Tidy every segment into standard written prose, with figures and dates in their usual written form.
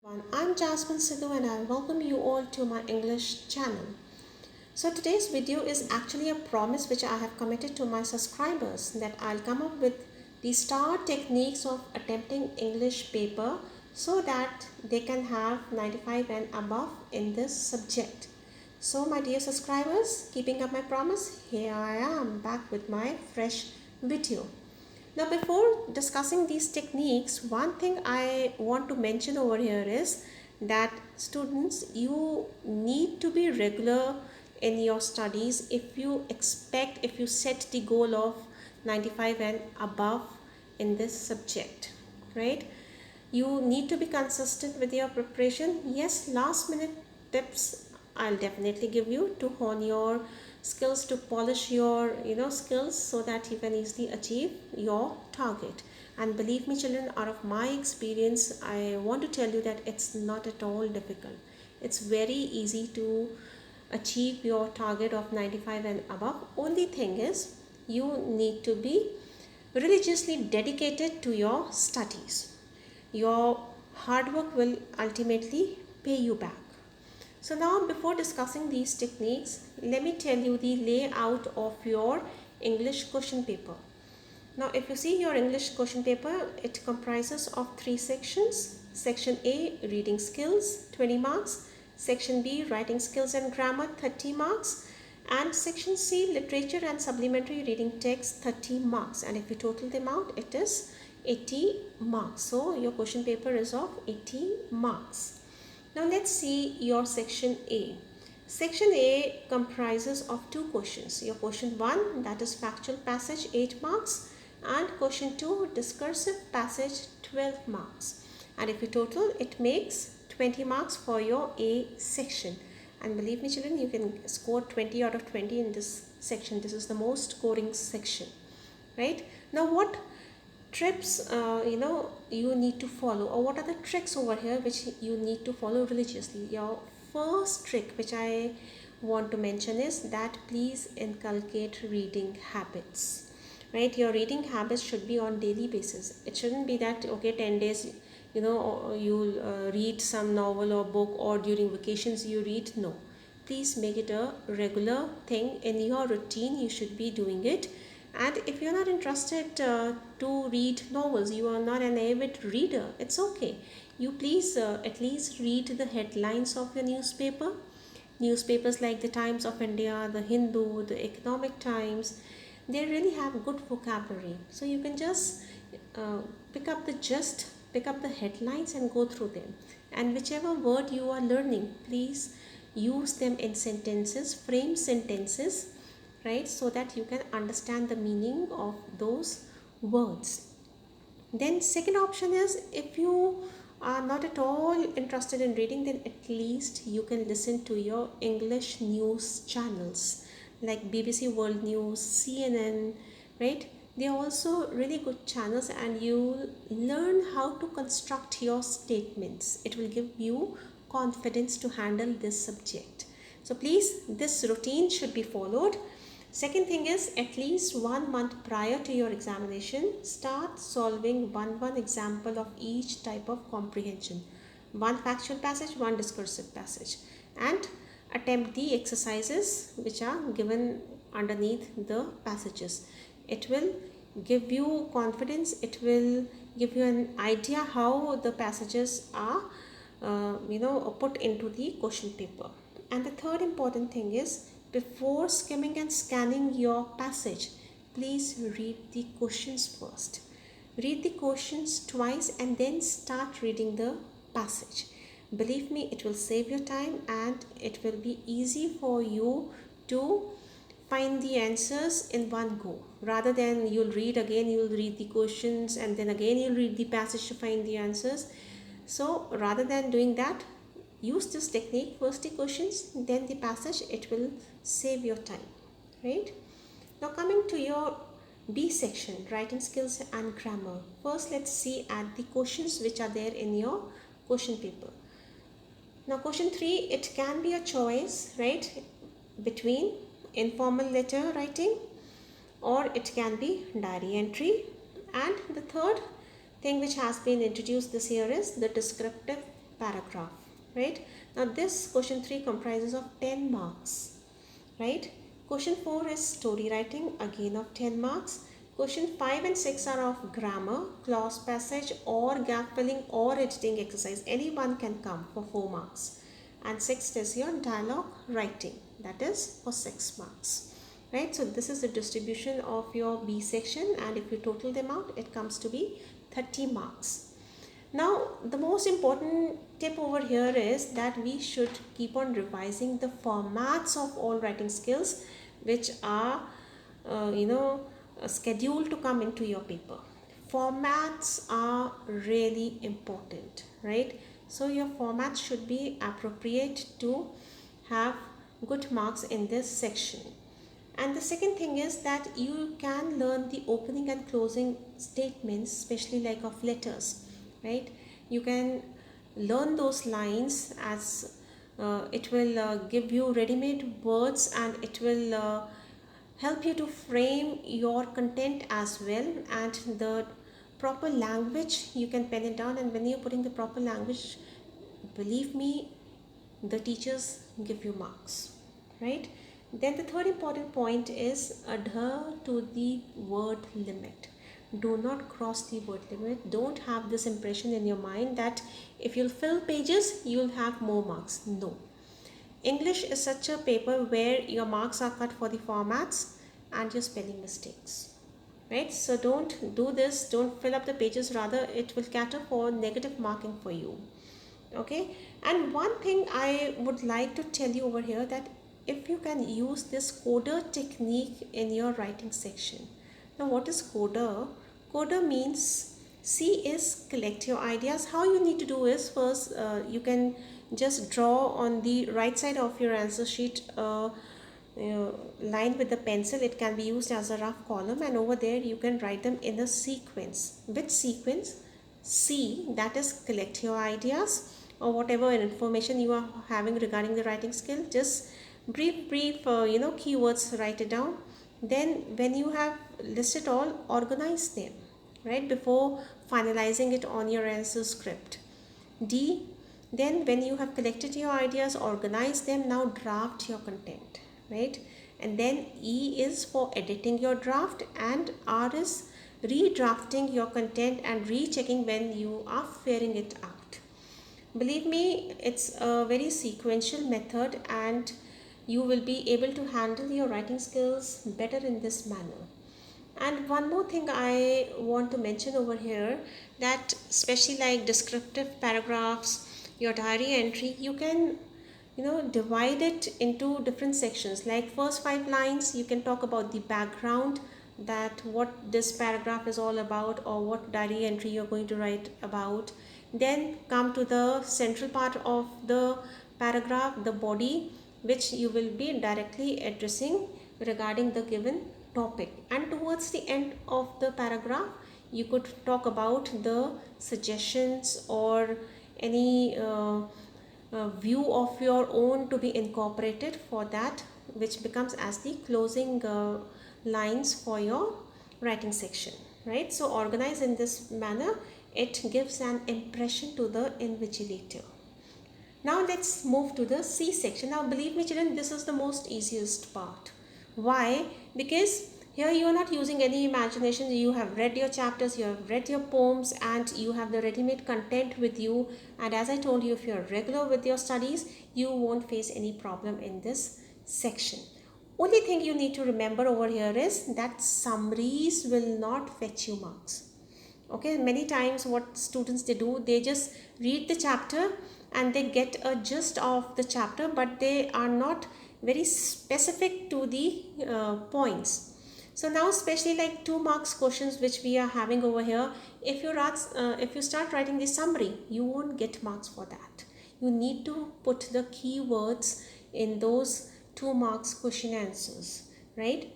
I'm Jasmine Sidhu and I welcome you all to my English channel. So today's video is actually a promise which I have committed to my subscribers that I'll come up with the star techniques of attempting English paper so that they can have 95 and above in this subject. So my dear subscribers, keeping up my promise, here I am back with my fresh video. Now, before discussing these techniques, one thing I want to mention over here is that students, you need to be regular in your studies if you set the goal of 95 and above in this subject, right? You need to be consistent with your preparation. Yes, last minute tips I'll definitely give you to hone your skills, to polish your skills so that you can easily achieve your target. And believe me children, out of my experience, I want to tell you that it's not at all difficult. It's very easy to achieve your target of 95 and above. Only thing is you need to be religiously dedicated to your studies. Your hard work will ultimately pay you back. So now, before discussing these techniques, let me tell you the layout of your English question paper. Now, if you see your English question paper, it comprises of 3 sections. Section A, reading skills, 20 marks. Section B, writing skills and grammar, 30 marks. And section C, literature and supplementary reading text, 30 marks. And if you total them out, it is 80 marks. So your question paper is of 80 marks. Now let's see your section A. Section A comprises of 2 questions. Your question 1, that is factual passage, 8 marks, and question 2, discursive passage, 12 marks. And if you total, it makes 20 marks for your A section. And believe me children, you can score 20 out of 20 in this section. This is the most scoring section, right? Now what trips you need to follow, or what are the tricks over here which you need to follow religiously? Your first trick which I want to mention is that please inculcate reading habits, right? Your reading habits should be on daily basis. It shouldn't be that okay, 10 days you'll read some novel or book, or during vacations you read. No, please make it a regular thing in your routine. You should be doing it. And if you're not interested to read novels, you are not an avid reader, it's okay. You please at least read the headlines of your newspaper. Newspapers like the Times of India, the Hindu, the Economic Times, they really have good vocabulary. So you can just pick up the gist, pick up the headlines and go through them. And whichever word you are learning, please use them in sentences, frame sentences, right, so that you can understand the meaning of those words. Then second option is, if you are not at all interested in reading, then at least you can listen to your English news channels like BBC World News, CNN, right? They are also really good channels, and you learn how to construct your statements. It will give you confidence to handle this subject. So please, this routine should be followed. Second thing is, at least 1 month prior to your examination, start solving one example of each type of comprehension. 1 factual passage, 1 discursive passage, and attempt the exercises which are given underneath the passages. It will give you confidence. It will give you an idea how the passages are put into the question paper. And the third important thing is, before skimming and scanning your passage, please read the questions first. Read the questions twice and then start reading the passage. Believe me, it will save your time and it will be easy for you to find the answers in one go, rather than you'll read again, you'll read the questions, and then again you'll read the passage to find the answers. So rather than doing that, use this technique, first the questions, then the passage. It will save your time, right? Now coming to your B section, writing skills and grammar. First let's see at the questions which are there in your question paper. Now question 3, it can be a choice, right, between informal letter writing, or it can be diary entry. And the third thing which has been introduced this year is the descriptive paragraph, right? Now this question 3 comprises of 10 marks, right? Question 4 is story writing, again of 10 marks. Question 5 and 6 are of grammar, clause passage or gap filling or editing exercise. Anyone can come for 4 marks. And 6th is your dialogue writing, that is for 6 marks, right? So this is the distribution of your B section, and if you total them out, it comes to be 30 marks. Now the most important tip over here is that we should keep on revising the formats of all writing skills which are scheduled to come into your paper. Formats are really important, right? So your formats should be appropriate to have good marks in this section. And the second thing is that you can learn the opening and closing statements, especially like of letters, right? You can learn those lines as it will give you ready-made words, and it will help you to frame your content as well, and the proper language you can pen it down. And when you're putting the proper language, believe me, the teachers give you marks, right? Then the third important point is adhere to the word limit. Do not cross the word limit. Don't have this impression in your mind that if you'll fill pages, you'll have more marks. No. English is such a paper where your marks are cut for the formats and your spelling mistakes, right? So don't do this. Don't fill up the pages. Rather, it will cater for negative marking for you. Okay. And one thing I would like to tell you over here, that if you can use this coda technique in your writing section. Now what is coda? Coda means, C is collect your ideas. How you need to do is, first you can just draw on the right side of your answer sheet line with the pencil. It can be used as a rough column, and over there you can write them in a sequence. Which sequence? C, that is collect your ideas, or whatever information you are having regarding the writing skill. Just brief keywords, write it down. Then when you have listed all, organize them, right, before finalizing it on your answer script. D, then when you have collected your ideas, organize them, now draft your content, right? And then E is for editing your draft, and R is redrafting your content and rechecking when you are fairing it out. Believe me, it's a very sequential method, and you will be able to handle your writing skills better in this manner. And one more thing I want to mention over here, that especially like descriptive paragraphs, your diary entry, you can divide it into different sections. Like first 5 lines, you can talk about the background, that what this paragraph is all about, or what diary entry you're going to write about. Then come to the central part of the paragraph, the body, which you will be directly addressing regarding the given topic. And towards the end of the paragraph, you could talk about the suggestions or any view of your own to be incorporated for that, which becomes as the closing lines for your writing section, right? So organize in this manner, it gives an impression to the invigilator. Now let's move to the C section. Now believe me children, this is the most easiest part. Why? Because here you are not using any imagination. You have read your chapters, you have read your poems, and you have the ready-made content with you. And as I told you, if you are regular with your studies, you won't face any problem in this section. Only thing you need to remember over here is that summaries will not fetch you marks. Okay, many times what students they do, they just read the chapter and they get a gist of the chapter, but they are not very specific to the points. So now especially like 2 marks questions which we are having over here, if you start writing the summary, you won't get marks for that. You need to put the keywords in those 2 marks question answers, right?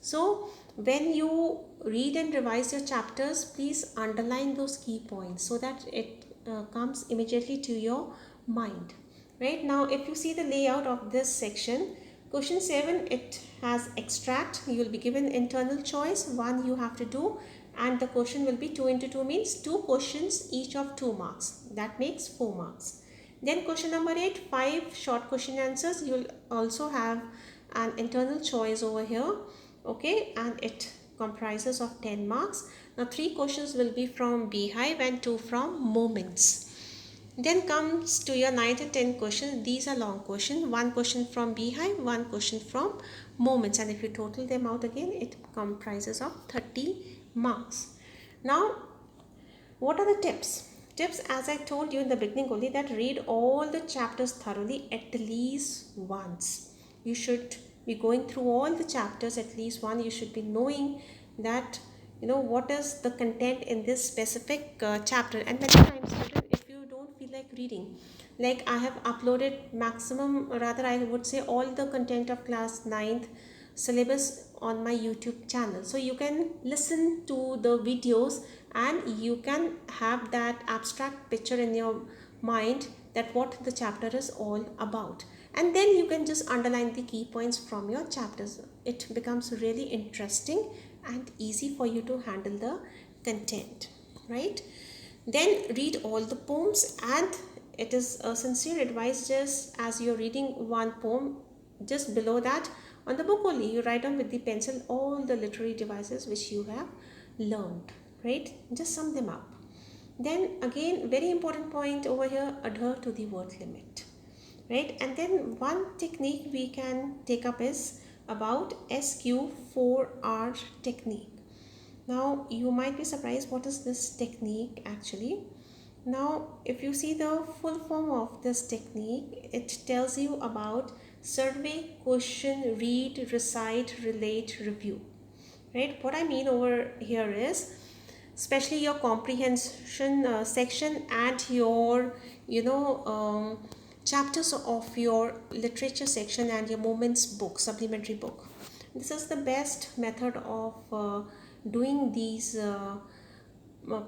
So when you read and revise your chapters, please underline those key points so that it comes immediately to your mind. Right now, if you see the layout of this section, question 7, it has extract. You will be given internal choice. 1 you have to do, and the question will be 2 into 2 means 2 questions each of 2 marks. That makes 4 marks. Then question number 8, 5 short question answers. You'll also have an internal choice over here, okay, and it comprises of 10 marks. Now 3 questions will be from Beehive and 2 from Moments. Then comes to your 9 and 10 questions. These are long questions. 1 question from Beehive, 1 question from Moments, and if you total them out again, it comprises of 30 marks. Now, what are the tips? Tips, as I told you in the beginning only, that read all the chapters thoroughly at least once. You should be going through all the chapters at least once. You should be knowing that what is the content in this specific chapter. And many times, if you don't feel like reading, like I have uploaded maximum, rather I would say all the content of class 9th syllabus on my YouTube channel, so you can listen to the videos and you can have that abstract picture in your mind that what the chapter is all about, and then you can just underline the key points from your chapters. It becomes really interesting and easy for you to handle the content, right? Then read all the poems, and it is a sincere advice, just as you're reading one poem, just below that on the book only, you write down with the pencil all the literary devices which you have learned, right? Just sum them up. Then again, very important point over here, adhere to the word limit, right? And then one technique we can take up is about SQ4R technique. Now you might be surprised, what is this technique actually? Now if you see the full form of this technique, it tells you about survey, question, read, recite, relate, review, right? What I mean over here is especially your comprehension section and your chapters of your literature section and your Moments book, supplementary book. This is the best method of doing these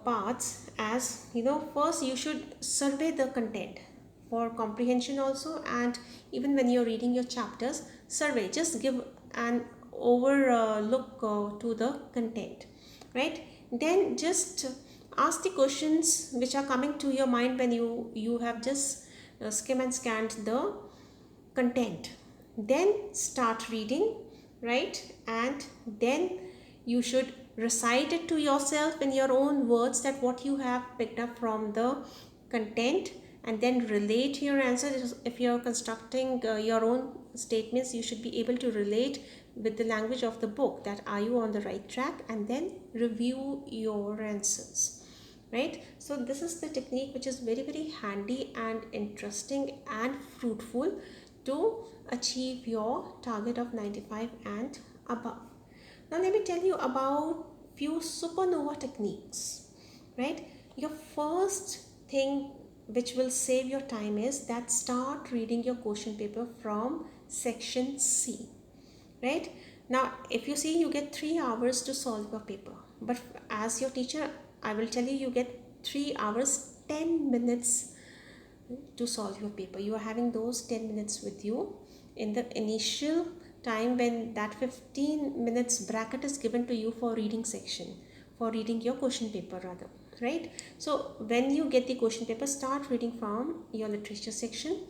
parts. As first you should survey the content for comprehension also, and even when you're reading your chapters, survey, just give an overlook to the content, right? Then just ask the questions which are coming to your mind when you have just skim and scanned the content. Then start reading, right? And then you should recite it to yourself in your own words, that what you have picked up from the content, and then relate your answers. If you're constructing your own statements, you should be able to relate with the language of the book, that are you on the right track, and then review your answers, right? So this is the technique which is very, very handy and interesting and fruitful to achieve your target of 95 and above. Now let me tell you about few supernova techniques, right? Your first thing which will save your time is that start reading your question paper from section C, right? Now if you see, you get 3 hours to solve your paper, but as your teacher I will tell you, you get 3 hours 10 minutes to solve your paper. You are having those 10 minutes with you in the initial time when that 15 minutes bracket is given to you for reading section, for reading your question paper rather, right? So when you get the question paper, start reading from your literature section,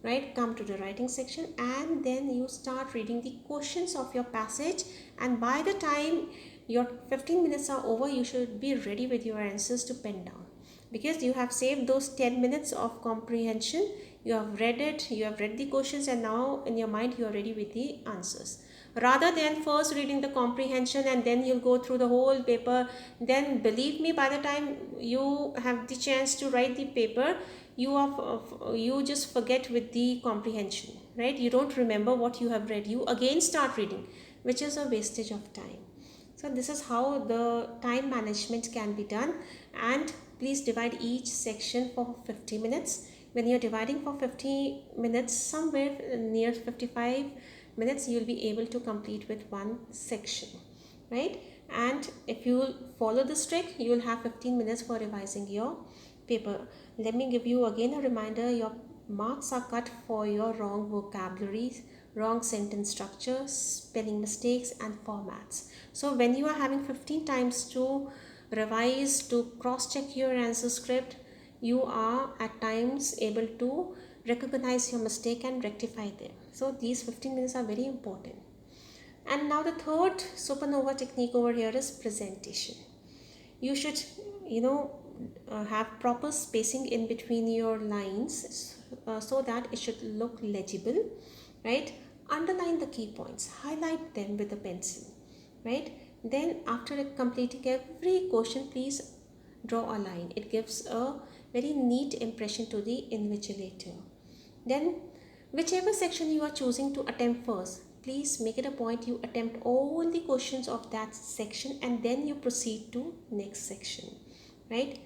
right? Come to the writing section, and then you start reading the questions of your passage, and by the time your 15 minutes are over, you should be ready with your answers to pen down, because you have saved those 10 minutes of comprehension. You have read it, you have read the questions, and now in your mind you are ready with the answers, rather than first reading the comprehension and then you'll go through the whole paper. Then believe me, by the time you have the chance to write the paper, you just forget with the comprehension, right? You don't remember what you have read. You again start reading, which is a wastage of time. So this is how the time management can be done. And please divide each section for 50 minutes. When you're dividing for 50 minutes, somewhere near 55 minutes, you'll be able to complete with one section, right? And if you follow this trick, you will have 15 minutes for revising your paper. Let me give you again a reminder. Your marks are cut for your wrong vocabularies, wrong sentence structures, spelling mistakes and formats. So when you are having 15 times to revise, to cross check your answer script, you are at times able to recognize your mistake and rectify them. So these 15 minutes are very important. And now the third supernova technique over here is presentation. You should, you know, have proper spacing in between your lines, so that it should look legible, right? Underline the key points, highlight them with a pencil, right? Then after completing every question, please draw a line. It gives a very neat impression to the invigilator. Then whichever section you are choosing to attempt first, please make it a point you attempt all the questions of that section and then you proceed to next section, right?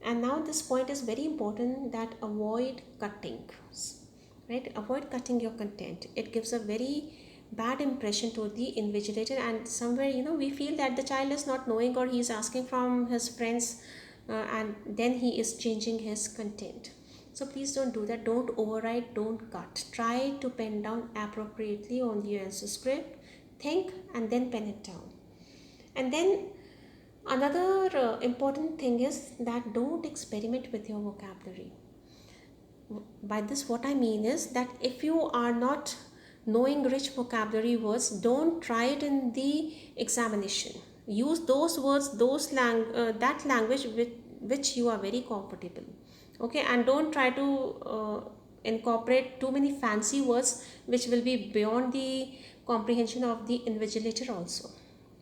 And now this point is very important, that avoid cutting, right? Avoid cutting your content. It gives a very bad impression to the invigilator, and somewhere, you know, we feel that the child is not knowing or he is asking from his friends, and then he is changing his content. So please don't do that. Don't override, don't cut. Try to pen down appropriately on the answer script. Think and then pen it down. And then another important thing is that don't experiment with your vocabulary. By this, what I mean is that if you are not knowing rich vocabulary words, don't try it in the examination. Use those words, that language with which you are very comfortable. Okay, and don't try to incorporate too many fancy words which will be beyond the comprehension of the invigilator also,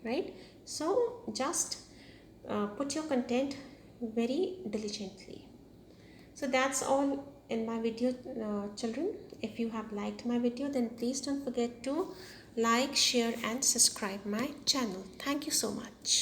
right? So just put your content very diligently. So that's all in my video, children. If you have liked my video, then please don't forget to like, share and subscribe my channel. Thank you so much.